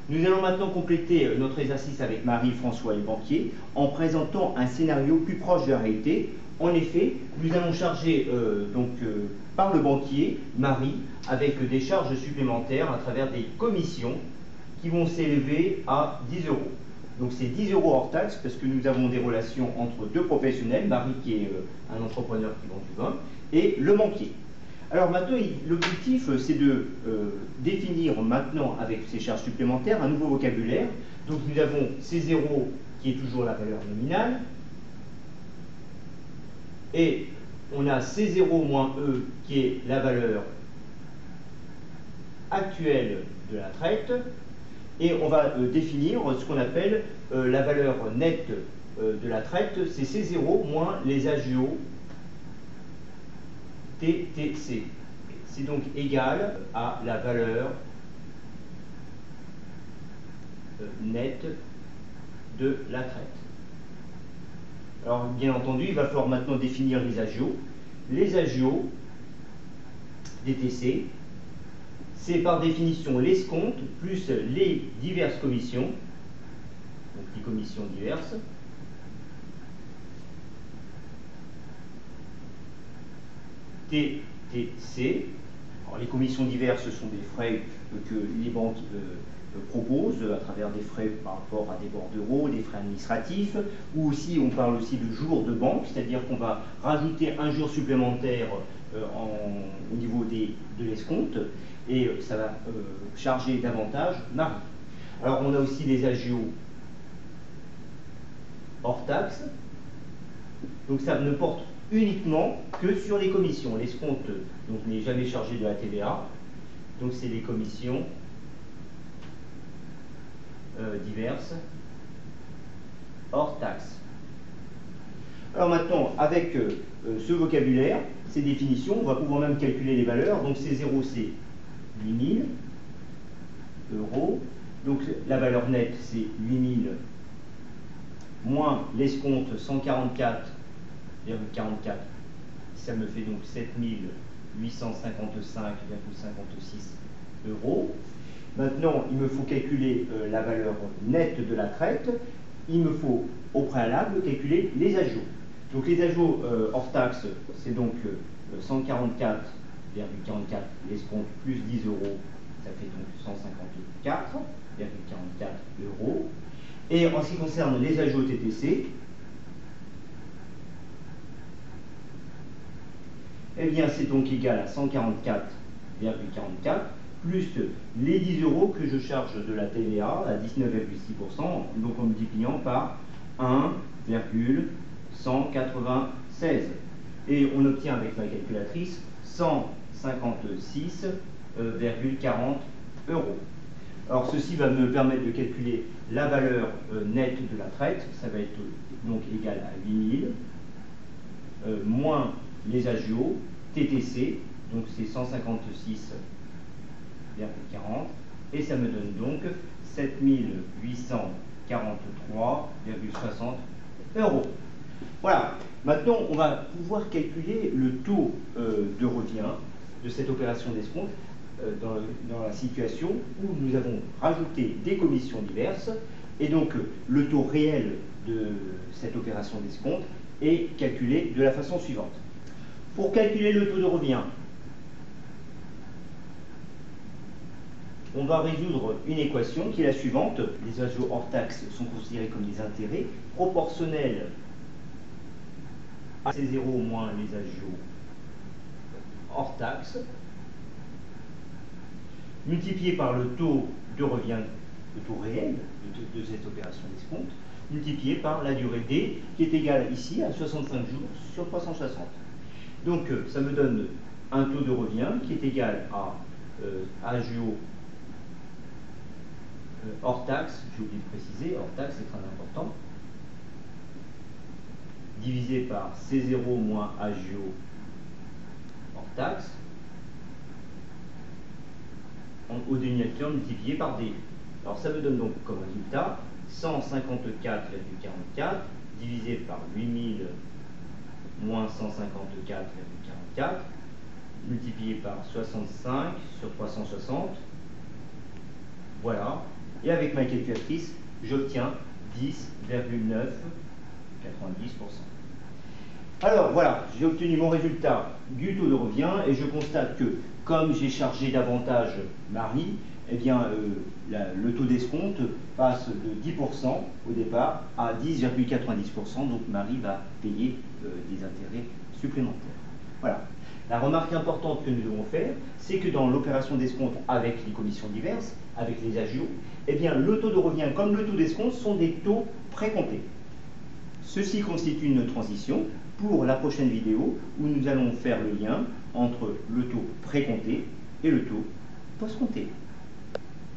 Nous allons maintenant compléter notre exercice avec Marie, François et le banquier en présentant un scénario plus proche de la réalité. En effet, nous allons charger par le banquier, Marie, avec des charges supplémentaires à travers des commissions qui vont s'élever à 10 euros. Donc c'est 10 euros hors taxe parce que nous avons des relations entre deux professionnels, Marie qui est un entrepreneur qui vend du vin, et le banquier. Alors maintenant, l'objectif, c'est de définir maintenant, avec ces charges supplémentaires, un nouveau vocabulaire. Donc nous avons C0 qui est toujours la valeur nominale, et on a C0 moins E qui est la valeur actuelle de la traite, et on va définir ce qu'on appelle la valeur nette de la traite, c'est C0 moins les agios TTC. C'est donc égal à la valeur nette de la traite. Alors, bien entendu, il va falloir maintenant définir les agios. Les agios DTC, c'est par définition l'escompte plus les diverses commissions, donc les commissions diverses, TTC. Alors, les commissions diverses sont des frais que les banques proposent à travers des frais par rapport à des bordereaux, des frais administratifs, ou aussi on parle aussi de jours de banque, c'est-à-dire qu'on va rajouter un jour supplémentaire au niveau de l'escompte, et ça va charger davantage Marie. Alors on a aussi les agios hors taxe, donc ça ne porte uniquement que sur les commissions. L'escompte n'est jamais chargé de la TVA, donc c'est les commissions diverses hors taxe. Alors maintenant, avec ce vocabulaire, ces définitions, on va pouvoir même calculer les valeurs. Donc C0, c'est 8000 euros. Donc la valeur nette, c'est 8000 moins l'escompte 144,44. Ça me fait donc 7855,56 euros. Maintenant, il me faut calculer la valeur nette de la traite. Il me faut au préalable calculer les agios. Donc les agios hors taxe, c'est donc 144,44 l'escompte plus 10 euros, ça fait donc 154,44 euros. Et en ce qui concerne les agios TTC, eh bien c'est donc égal à 144,44 plus les 10 euros que je charge de la TVA à 19,6%, donc en multipliant par 1,196. Et on obtient avec ma calculatrice 156,40 euros. Alors ceci va me permettre de calculer la valeur nette de la traite, ça va être donc égal à 8000, moins les agios, TTC, donc c'est 156,40, et ça me donne donc 7843,60 euros. Voilà, maintenant on va pouvoir calculer le taux de revient de cette opération d'escompte dans la situation où nous avons rajouté des commissions diverses, et donc le taux réel de cette opération d'escompte est calculé de la façon suivante. Pour calculer le taux de revient, on va résoudre une équation qui est la suivante. Les agios hors taxe sont considérés comme des intérêts proportionnels à C0 moins les agios hors taxe, multiplié par le taux de revient, le taux réel de cette opération d'escompte, multiplié par la durée D, qui est égale ici à 65 jours sur 360. Donc ça me donne un taux de revient qui est égal à agio hors taxe, j'ai oublié de préciser, hors taxe c'est très important, divisé par C0 moins agio hors taxe, au dénominateur multiplié par D. Alors ça me donne donc comme résultat 154,44 divisé par 8000 moins 154,44 multiplié par 65 sur 360. Voilà, Et avec ma calculatrice, j'obtiens 10,990%. Alors voilà, j'ai obtenu mon résultat du taux de revient et je constate que comme j'ai chargé davantage Marie, eh bien, le taux d'escompte passe de 10% au départ à 10,90%, donc Marie va payer des intérêts supplémentaires. Voilà. La remarque importante que nous devons faire, c'est que dans l'opération d'escompte avec les commissions diverses, avec les agios, eh bien, le taux de revient comme le taux d'escompte sont des taux précomptés. Ceci constitue une transition pour la prochaine vidéo où nous allons faire le lien entre le taux précompté et le taux post-compté.